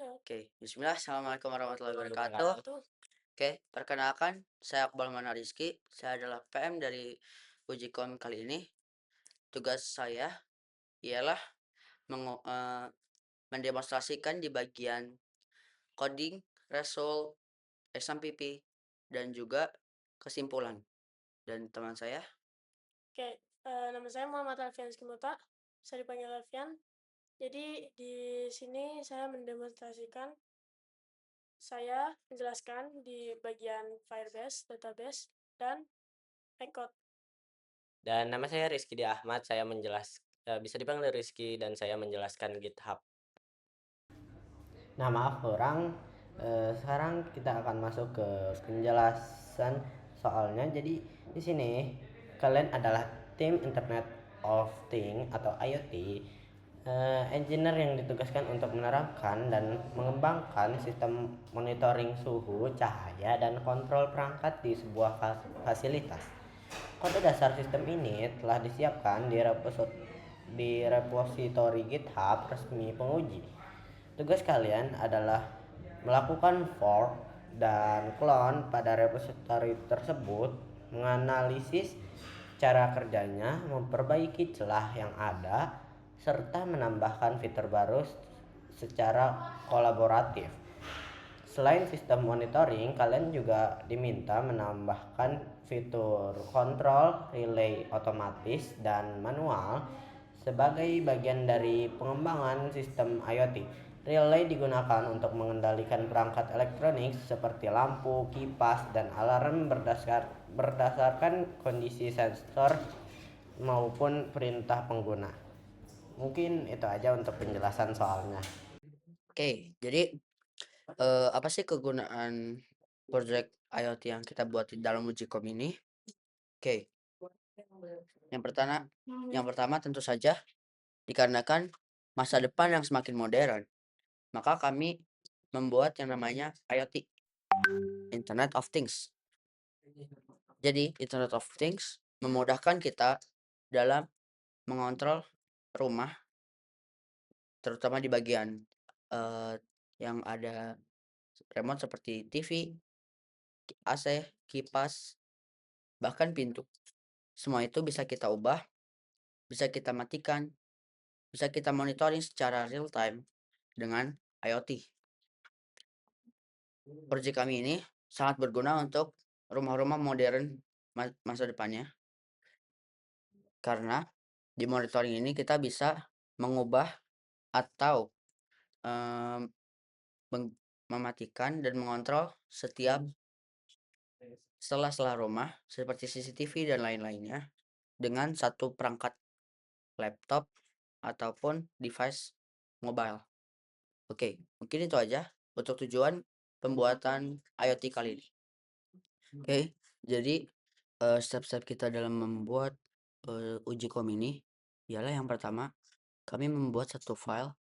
Oke, bismillah. Assalamualaikum warahmatullahi wabarakatuh. Wabarakatuh. Oke, perkenalkan, saya Akbar Mana Rizky. Saya adalah PM dari Ujikom kali ini. Tugas saya ialah mendemonstrasikan di bagian coding, result, SMPP, dan juga kesimpulan. Dan teman saya, Oke, nama saya Muhammad Alfian Skimuta, bisa dipanggil Alfian. Jadi di sini saya menjelaskan di bagian Firebase, database, dan record. Dan nama saya Rizky Di Ahmad, bisa dipanggil Rizky dan saya menjelaskan GitHub. Nah, maaf orang, sekarang kita akan masuk ke penjelasan soalnya. Jadi di sini kalian adalah tim Internet of Things atau IoT, engineer yang ditugaskan untuk menerapkan dan mengembangkan sistem monitoring suhu, cahaya, dan kontrol perangkat di sebuah fasilitas. Kode dasar sistem ini telah disiapkan di repositori GitHub resmi penguji. Tugas kalian adalah melakukan fork dan clone pada repositori tersebut, menganalisis cara kerjanya, memperbaiki celah yang ada, serta menambahkan fitur baru secara kolaboratif. Selain sistem monitoring, kalian juga diminta menambahkan fitur kontrol relay otomatis dan manual sebagai bagian dari pengembangan sistem IoT. Relay digunakan untuk mengendalikan perangkat elektronik seperti lampu, kipas, dan alarm berdasarkan kondisi sensor maupun perintah pengguna. Mungkin itu aja untuk penjelasan soalnya. oke, jadi apa sih kegunaan project IoT yang kita buat di dalam Ujikom ini? Oke, yang pertama, tentu saja dikarenakan masa depan yang semakin modern, maka kami membuat yang namanya IoT, Internet of Things. Jadi, Internet of Things memudahkan kita dalam mengontrol rumah, terutama di bagian yang ada remote seperti TV, AC, kipas, bahkan pintu. Semua itu bisa kita ubah, bisa kita matikan, bisa kita monitoring secara real time dengan IoT. Proyek kami ini sangat berguna untuk rumah-rumah modern masa depannya, karena di monitoring ini kita bisa mengubah atau em, mematikan dan mengontrol setiap sela-sela rumah seperti CCTV dan lain-lainnya dengan satu perangkat laptop ataupun device mobile. Oke, mungkin itu aja untuk tujuan pembuatan IoT kali ini. Oke, jadi step-step kita dalam membuat uji kom ini ialah yang pertama, kami membuat satu file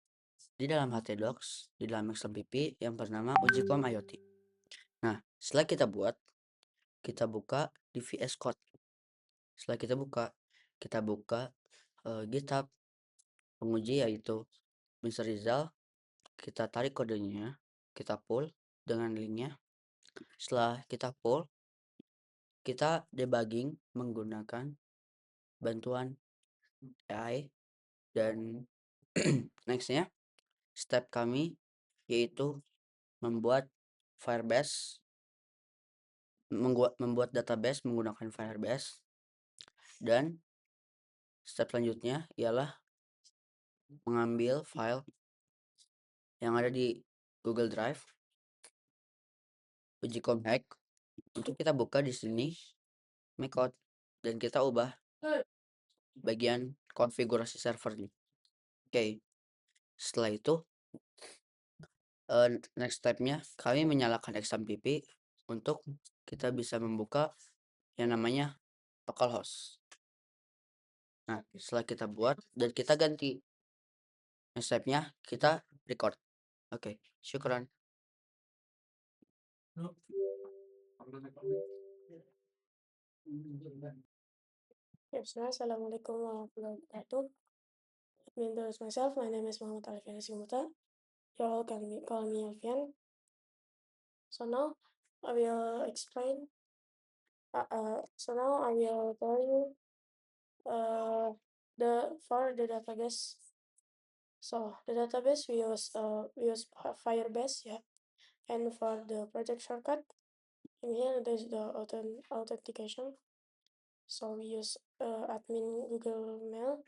di dalam htdocs, di dalam XMPP yang bernama ujikom IoT. Nah, setelah kita buka di VS Code. Setelah kita buka GitHub penguji yaitu Mr. Rizal, kita tarik kodenya, kita pull dengan linknya. Setelah kita pull, kita debugging menggunakan bantuan AI, dan nextnya step kami yaitu membuat Firebase, membuat database menggunakan Firebase, dan step selanjutnya ialah mengambil file yang ada di Google Drive ujikom hack untuk kita buka di sini Mcode, dan kita ubah bagian konfigurasi servernya. Oke, setelah itu next stepnya kami menyalakan XMPP untuk kita bisa membuka yang namanya localhost. Nah, setelah kita buat dan kita ganti next stepnya, kita record. Oke, syukran. Ya, bismillah. Assalamualaikum warahmatullahi wabarakatuh. Let me introduce myself. My name is Muhammad Alfian Skimuta. you all can call me Alfian. So now I will explain. So now I will tell you for the database. So the database we use Firebase, yeah. And for the project shortcut, in here there's the authentication. So we use admin Google Mail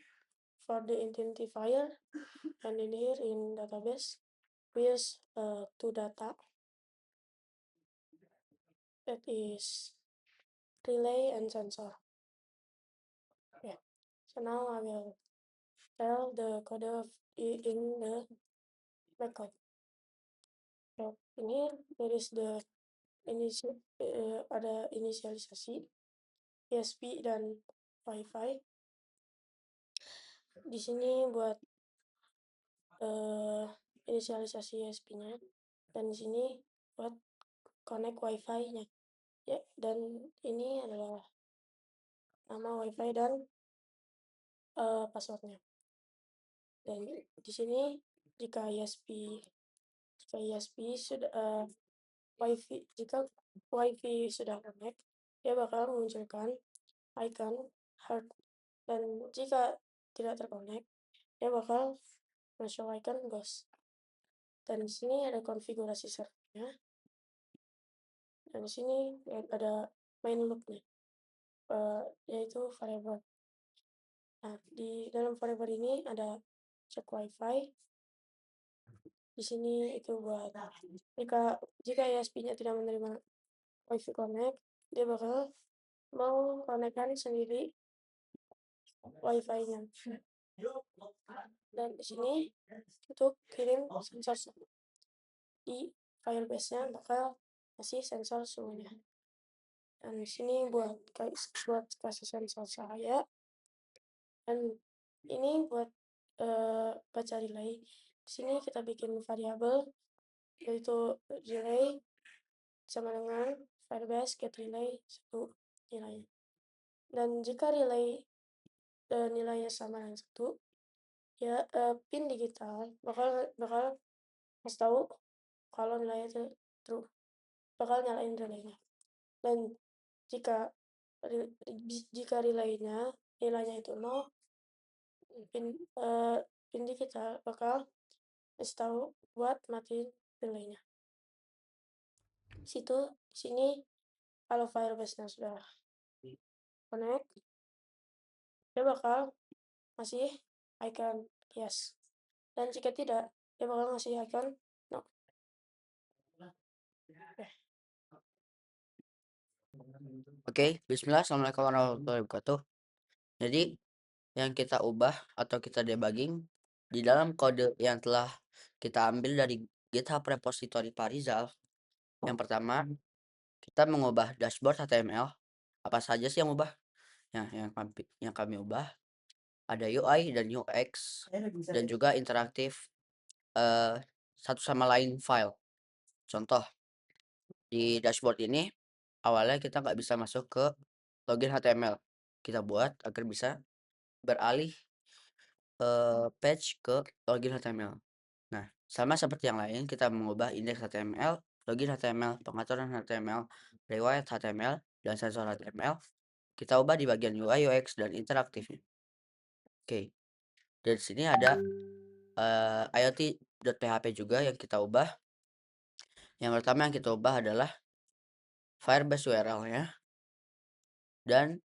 for the identifier, and in here in database we use two data, that is relay and sensor. Yeah. So now I will tell the code in the backup. So in here there is the ada inisialisasi ISP dan WiFi. Di sini buat inisialisasi ISP-nya, dan di sini buat connect WiFi-nya. Ya, dan ini adalah nama WiFi dan passwordnya. Dan di sini jika ISP sudah jika WiFi sudah connect, dia bakal memunculkan icon heart, dan jika tidak terkonek, dia bakal show icon ghost. Dan di sini ada konfigurasi servernya, dan di sini ada main loop-nya, yaitu variable. Nah, di dalam variable ini ada check WiFi. Di sini itu buat jika ISP-nya tidak menerima WiFi connect, dia bakal mau konekkan sendiri WiFi-nya. Dan di sini untuk kirim sensor suhu, di Firebase-nya bakal kasih sensor suhunya. Dan di sini buat kasih sensor cahaya, dan ini buat baca relay. Di sini kita bikin variabel, yaitu relay sama dengan Firebase get relay 1 nilainya. Dan jika relay nilainya sama dengan 1, ya pin digital bakal kasih tahu kalau nilainya itu true, bakal nyalain relaynya. Dan jika relaynya nilainya itu 0, pin digital bakal kasih tahu buat matiin relaynya. Di sini kalau Firebase-nya sudah connect, dia bakal ngasih icon yes, dan jika tidak, dia bakal ngasih icon no. Oke, bismillah, assalamualaikum warahmatullahi wabarakatuh. Jadi yang kita ubah atau kita debugging di dalam kode yang telah kita ambil dari GitHub repository Parizal. Yang pertama, kita mengubah dashboard HTML. Apa saja sih yang ubah? Yang kami ubah ada UI dan UX, dan juga interaktif satu sama lain file. Contoh, di dashboard ini awalnya kita nggak bisa masuk ke login HTML. Kita buat agar bisa beralih page ke login HTML. Nah, sama seperti yang lain, kita mengubah indeks HTML, login HTML, pengaturan HTML, riwayat HTML, dan sensor HTML. Kita ubah di bagian UI, UX, dan interaktifnya. Oke, dari sini ada IoT.php juga yang kita ubah. Yang pertama yang kita ubah adalah Firebase URL-nya, dan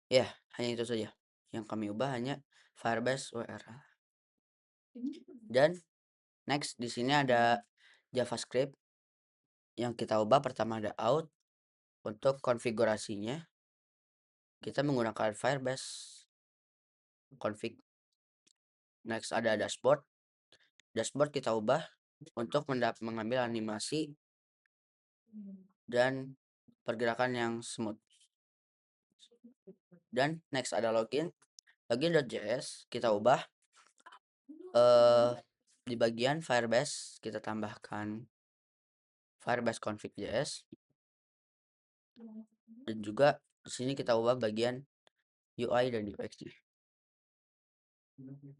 ya hanya itu saja yang kami ubah, hanya Firebase URL. Dan next di sini ada JavaScript yang kita ubah. Pertama ada out. Untuk konfigurasinya kita menggunakan Firebase config. Next ada dashboard. Dashboard kita ubah untuk mengambil animasi dan pergerakan yang smooth. Dan next ada login. Login.js kita ubah di bagian Firebase kita tambahkan Firebase config.js, dan juga di sini kita ubah bagian UI dan UX.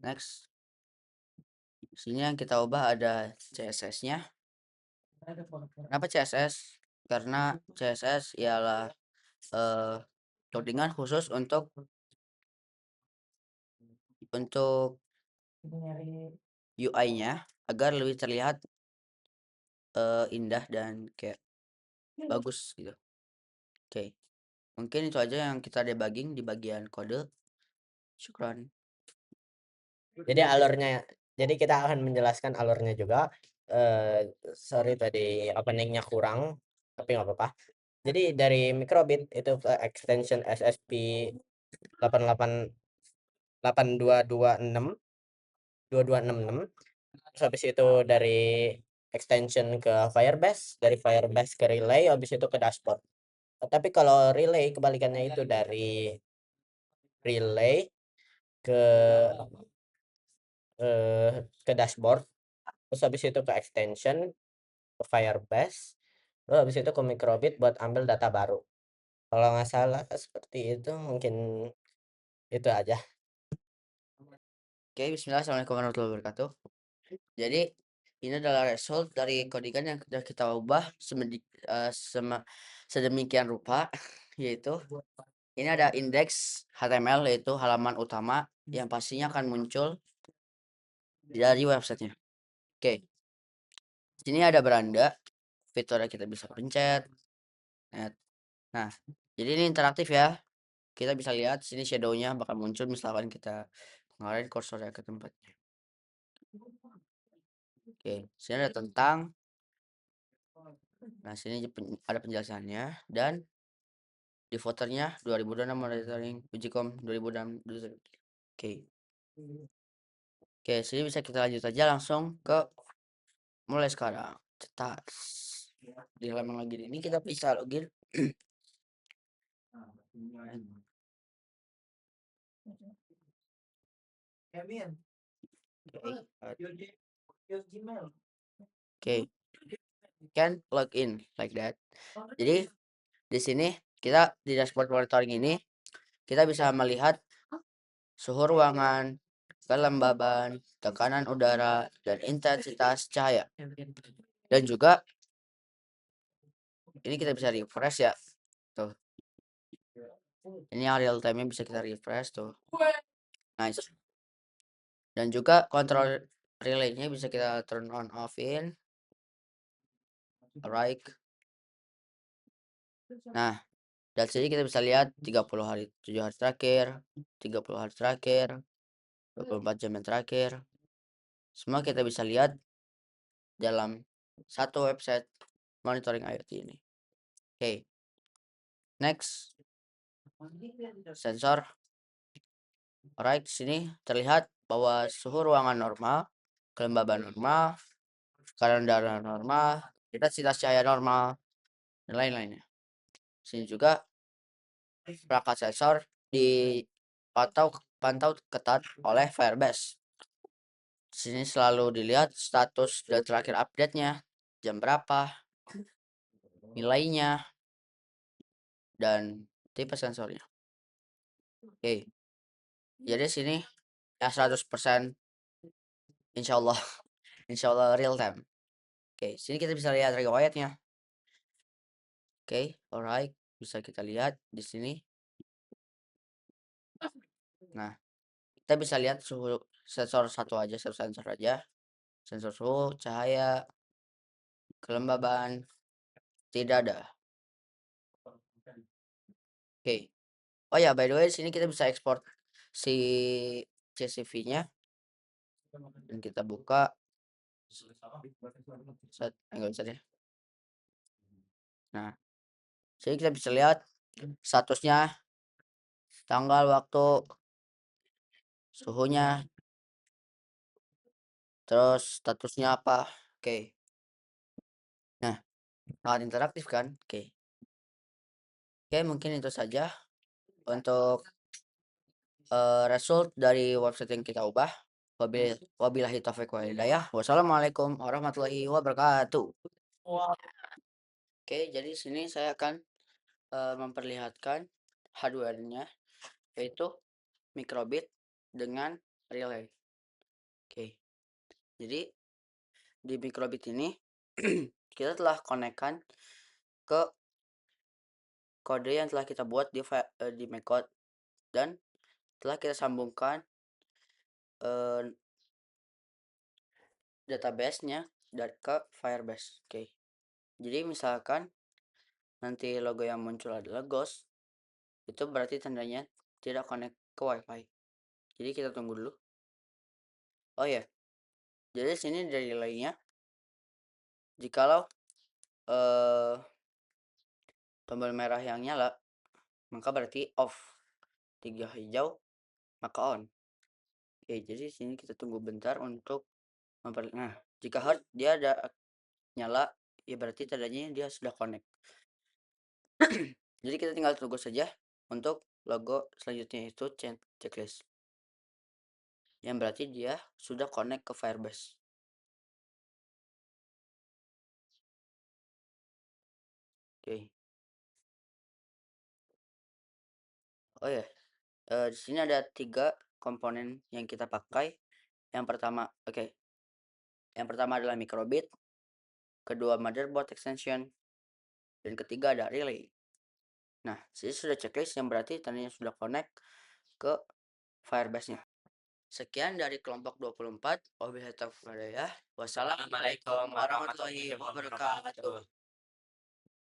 Next, Sini yang kita ubah ada CSS-nya. Kenapa CSS? Karena CSS ialah codingan khusus untuk UI-nya agar lebih terlihat indah dan kayak bagus gitu. Oke. Mungkin itu aja yang kita debugging di bagian kode. Syukran. Jadi alurnya, jadi kita akan menjelaskan alurnya juga. Sorry tadi openingnya kurang, tapi nggak apa-apa. Jadi dari microbit itu ke extension SSP 88 8266 terus habis itu dari extension ke Firebase, dari Firebase ke Relay, habis itu ke dashboard. Tapi kalau Relay kebalikannya itu dari Relay ke ke dashboard, terus habis itu ke extension, ke Firebase, terus habis itu ke microbit buat ambil data baru. Kalau nggak salah seperti itu, mungkin itu aja. Oke, bismillah. Assalamualaikum warahmatullahi wabarakatuh. Jadi ini adalah result dari codingan yang sudah kita ubah sedemikian rupa, yaitu ini ada indeks HTML, yaitu halaman utama yang pastinya akan muncul dari websitenya. Oke, sini ada beranda, fiturnya kita bisa pencet. Nah, jadi ini interaktif ya. Kita bisa lihat sini shadow-nya bakal muncul misalkan kita ngarahin kursornya ke tempatnya. Oke, sini ada tentang. Nah, sini ada penjelasannya dan di footernya 2006 monitoring Ujicom 2006. Oke. Oke, sini bisa kita lanjut aja langsung ke mulai sekarang. Cetas. Di halaman login ini kita bisa login. Oke, can login like that. Jadi di sini kita di dashboard monitoring ini kita bisa melihat suhu ruangan, kelembaban, tekanan udara, dan intensitas cahaya. Dan juga ini kita bisa refresh ya. Tuh. Ini yang real time-nya bisa kita refresh tuh. Nice. Dan juga kontrol relay-nya bisa kita turn on off in. Alright. Nah, dari sini kita bisa lihat 30 hari, 7 hari terakhir, 30 hari terakhir, 24 jam yang terakhir. Semua kita bisa lihat dalam satu website monitoring IoT ini. Oke. Next. Sensor. Alright, sini terlihat bahwa suhu ruangan normal, kelembaban normal, tekanan darah normal, intensitas cahaya normal, dan lain-lainnya. Sini juga perangkat sensor dipantau ketat oleh Firebase. Sini selalu dilihat status dan terakhir update-nya, jam berapa, nilainya, dan tipe sensornya. Oke. Jadi sini ya 100% insyaallah insyaallah real time. Oke, sini kita bisa lihat riwayatnya. Oke, alright, bisa kita lihat di sini. Nah, kita bisa lihat suhu sensor satu aja, satu sensor aja. Sensor suhu, cahaya, kelembaban, tidak ada. Oke. Oh ya, by the way, sini kita bisa ekspor si CSV-nya dan kita buka. Enggak bisa deh. Nah, sini kita bisa lihat statusnya, tanggal, waktu, suhunya, terus statusnya apa. Oke. Nah, sangat interaktif kan? Oke. Oke, mungkin itu saja untuk result dari website yang kita ubah. Wabillahi taufiq wal hidayah. Wassalamualaikum warahmatullahi wabarakatuh. Oke, jadi sini saya akan memperlihatkan hardware-nya, yaitu microbit dengan relay. Oke. Jadi di microbit ini kita telah konekkan ke kode yang telah kita buat di Mcode dan telah kita sambungkan database-nya ke Firebase. Oke. Jadi misalkan nanti logo yang muncul adalah ghost, itu berarti tandanya tidak connect ke WiFi. Jadi kita tunggu dulu. Oh ya, jadi sini dari relaynya, jikalau tombol merah yang nyala, maka berarti off. 3 hijau, maka on. Oke, jadi sini kita tunggu bentar untuk nah, jika hard dia ada nyala, ya berarti tandanya dia sudah connect. Jadi kita tinggal tunggu saja untuk logo selanjutnya itu checklist, yang berarti dia sudah connect ke Firebase. Oke. Oh ya, di sini ada 3 komponen yang kita pakai. Yang pertama, yang pertama adalah microbit, kedua motherboard extension, dan ketiga ada relay. Nah, sini sudah checklist yang berarti tandanya sudah connect ke Firebase-nya. Sekian dari kelompok 24. Wabillahi taufiq wal hidayah. Wassalamualaikum warahmatullahi wabarakatuh.